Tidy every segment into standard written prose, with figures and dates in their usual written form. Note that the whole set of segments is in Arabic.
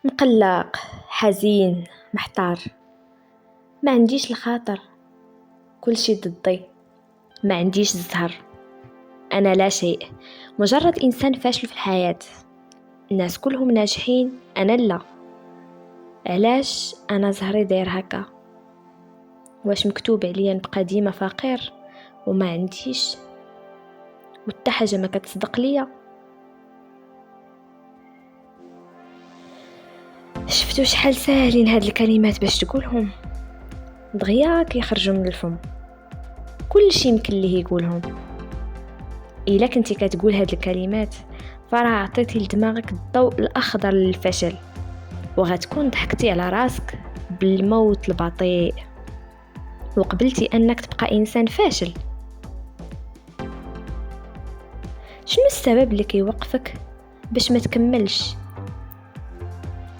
مقلق، حزين، محتار، ما عنديش الخاطر، كل شي ضدي، ما عنديش الزهر، أنا لا شيء، مجرد إنسان فاشل في الحياة. الناس كلهم ناجحين، أنا لا. علاش أنا زهري داير هكا؟ واش مكتوب عليا نبقى ديما فقير وما عنديش وتا حاجة ما كتصدق ليا؟ شفتوا شحال ساهلين هاد الكلمات باش تقولهم؟ دغيا كيخرجوا من الفم، كل شي يمكن ليه يقولهم. إلا كنتي كتقول هاد الكلمات فراه عطيتي لدماغك الضوء الأخضر للفشل، وغتكون ضحكتي على راسك بالموت البطيء وقبلتي أنك تبقى إنسان فاشل. شنو السبب اللي كيوقفك باش ما تكملش؟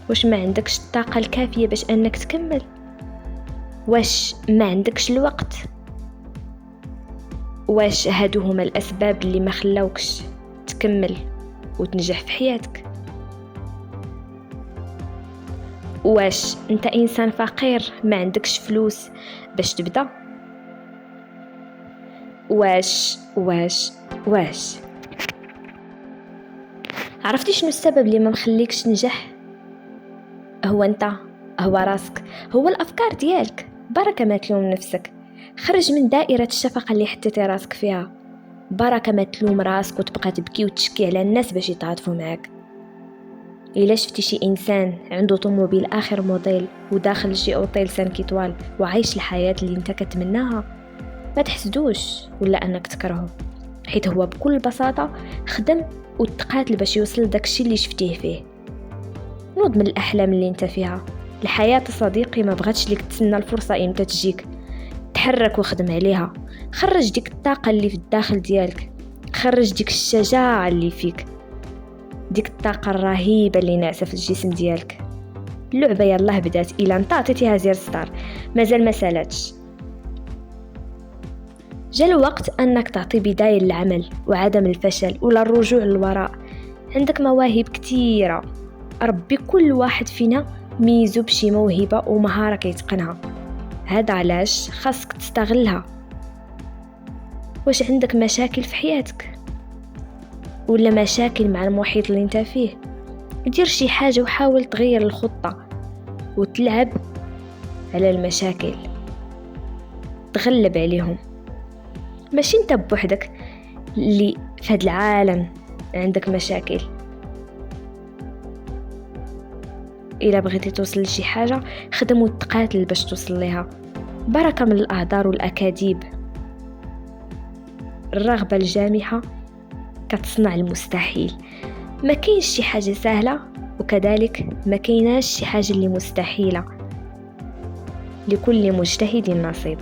واش ما عندكش الطاقة الكافية باش أنك تكمل؟ واش ما عندكش الوقت؟ واش هادو هما الأسباب اللي ما خلاوكش تكمل وتنجح في حياتك؟ واش انت انسان فقير ما عندكش فلوس باش تبدا؟ واش عرفتي شنو السبب اللي ما مخليكش تنجح؟ هو انت، هو راسك، هو الافكار ديالك. بركه ما تلوم نفسك، خرج من دائره الشفقه اللي حطيتي راسك فيها. بركه ما تلوم راسك وتبقى تبكي وتشكي على الناس باش يتعاطفوا معاك. إلا شفتي شي إنسان عنده طوموبيل آخر موديل وداخل شي أوتيل 5 إيطوال وعايش الحياة اللي انت كتمناها، ما تحسدوش ولا أنك تكرهه، حيث هو بكل بساطة خدم وتقاتل باش يوصل داكشي اللي شفتيه فيه. نوض من الأحلام اللي انت فيها. الحياة صديقي ما بغاتش ليك تسنى الفرصة امتى تجيك. تحرك وخدم عليها، خرج ديك الطاقة اللي في الداخل ديالك، خرج ديك الشجاعة اللي فيك، ديك الطاقة الرهيبة اللي ناعسة في الجسم ديالك. اللعبة يالله بدات، إلا انت عطيتيها زير ستار مازال ما سالاتش. جا الوقت أنك تعطي بداية للعمل وعدم الفشل ولا الرجوع للوراء. عندك مواهب كتيرة، ربي كل واحد فينا ميزو بشي موهبة ومهارة كيتقنها، هذا علاش خاصك تستغلها. واش عندك مشاكل في حياتك ولا مشاكل مع المحيط اللي انت فيه؟ دير شي حاجة وحاول تغير الخطة وتلعب على المشاكل، تغلب عليهم. ماشي انت بوحدك اللي في هذا العالم عندك مشاكل. إلا بغيتي توصل لشي حاجة خدم وتقاتل باش توصل ليها. بركة من الأهدار والأكاذيب. الرغبة الجامحة كتصنع المستحيل. ما كاينش شي حاجة سهلة، وكذلك ما كايناش شي حاجة اللي مستحيلة. لكل مجتهد نصيب.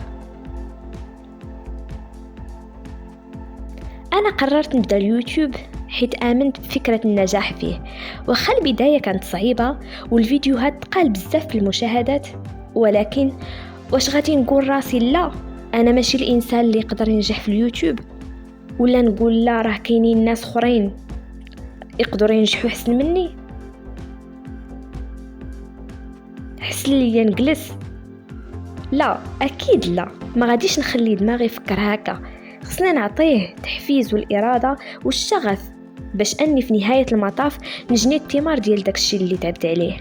أنا قررت نبدأ اليوتيوب حيث آمنت بفكرة النجاح فيه، وخا البداية كانت صعيبة والفيديوهات تقال بزاف في المشاهدات، ولكن واش غادي نقول راسي لا أنا ماشي الإنسان اللي يقدر ينجح في اليوتيوب، ولا نقول لا راه كاينين ناس اخرين يقدروا ينجحوا احسن مني؟ حسن لي نجلس؟ لا اكيد لا، ما غاديش نخلي دماغي يفكر هكا. خصنا نعطيه تحفيز والإرادة والشغف باش أني في نهاية المطاف نجني الثمار ديال داكشي اللي تعبت عليه.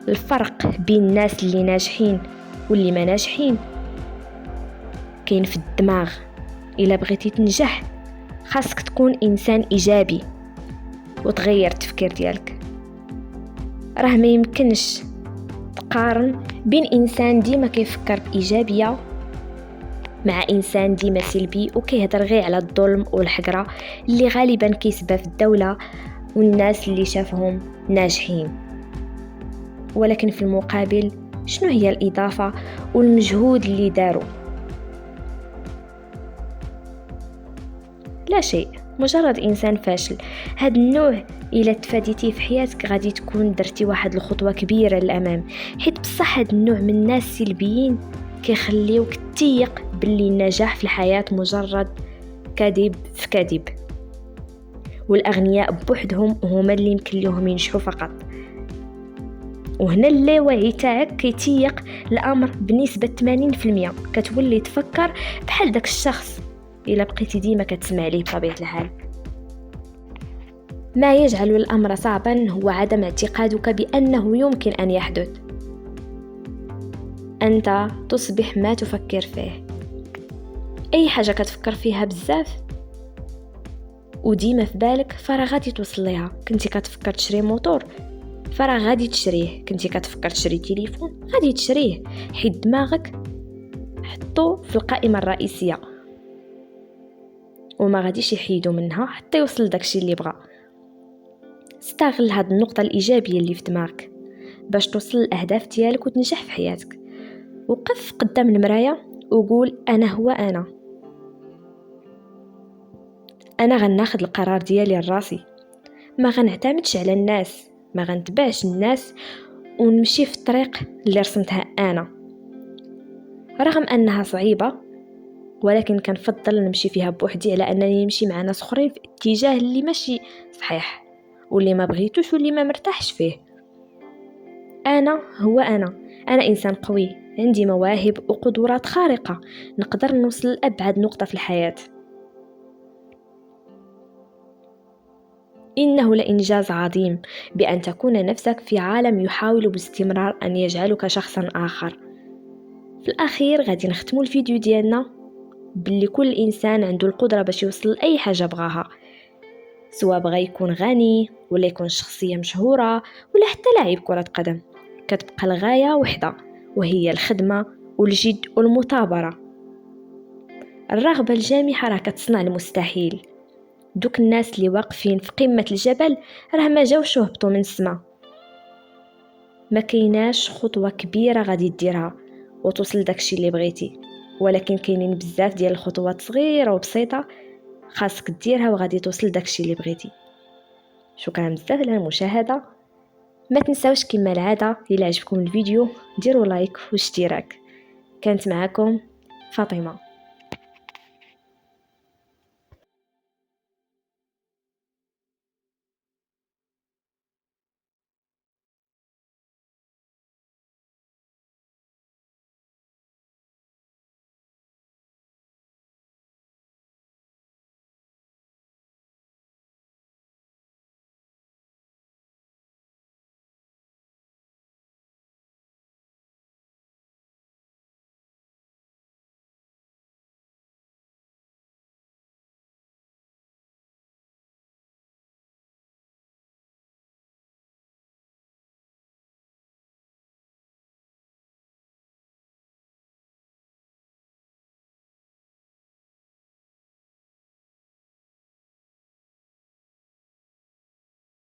الفرق بين الناس اللي ناجحين واللي ما ناجحين كاين في الدماغ. إلا بغيتي تنجح خاصك تكون إنسان إيجابي وتغير التفكير ديالك. راه ما يمكنش تقارن بين إنسان ديما كيفكر بإيجابية مع إنسان ديما سلبي وكيهضر غير على الظلم والحقرة اللي غالبا كيسبب في الدولة والناس اللي شافهم ناجحين. ولكن في المقابل شنو هي الإضافة والمجهود اللي داروا؟ لا شيء، مجرد إنسان فاشل. هاد النوع إلا تفاديتيه في حياتك غادي تكون درتي واحد الخطوة كبيرة للأمام، حيت بصح هاد النوع من الناس السلبيين كيخليوك تيق باللي النجاح في الحياة مجرد كذب في كذب. والأغنياء بوحدهم هما اللي يمكن لهم ينجحوا فقط. وهنا اللاوعي تاعك كيتيق الأمر بنسبة 80%. كتولي تفكر بحال داك الشخص إلا بقيتي ديما كتسمع ليه بطبيعة الحال. ما يجعل الأمر صعبا هو عدم اعتقادك بأنه يمكن أن يحدث. أنت تصبح ما تفكر فيه. أي حاجة كتفكر فيها بزاف وديما في بالك فراه غادي توصل ليها. كنتي كتفكر تشري موتور، فراه غادي تشريه. كنتي كتفكر تشري تليفون، غادي تشريه، حيت دماغك حطو في القائمة الرئيسية وما غاديش يحيدو منها حتى يوصل داكشي اللي بغا. استغل هاد النقطة الإيجابية اللي في دماغك باش توصل الأهداف ديالك وتنجح في حياتك. وقف قدام المراية وقول أنا هو أنا غناخد القرار ديالي لراسي، ما غنعتمدش على الناس، ما غنتبعش الناس ونمشي في الطريق اللي رسمتها أنا. رغم أنها صعيبة ولكن كنفضل نمشي فيها بوحدي على أنني نمشي مع ناس أخرين في اتجاه اللي ماشي صحيح واللي ما بغيتوش واللي ما مرتاحش فيه. أنا هو أنا إنسان قوي، عندي مواهب وقدرات خارقة، نقدر نوصل لأبعد نقطة في الحياة. إنه لإنجاز عظيم بأن تكون نفسك في عالم يحاول باستمرار أن يجعلك شخصا آخر. في الأخير غادي نختمو الفيديو ديالنا باللي كل إنسان عنده القدرة باش يوصل لأي حاجة بغاها، سواء بغا يكون غني ولا يكون شخصية مشهورة ولا حتى لاعب كرة قدم. كتبقى الغاية وحدة، وهي الخدمة والجد والمثابرة. الرغبة الجامحة راه كتصنع المستحيل. دوك الناس اللي واقفين في قمة الجبل راه ما جاوش هبطوا من السماء. ما كايناش خطوة كبيرة غادي ديرها وتوصل داكشي اللي بغيتي، ولكن كاينين بزاف ديال الخطوات صغيرة وبسيطة خاصك ديرها وغادي توصل داكشي اللي بغيتي. شكرا بزاف على المشاهدة. ما تنساوش كما العادة إلا عجبكم الفيديو ديروا لايك واشتراك. كانت معكم فاطمة.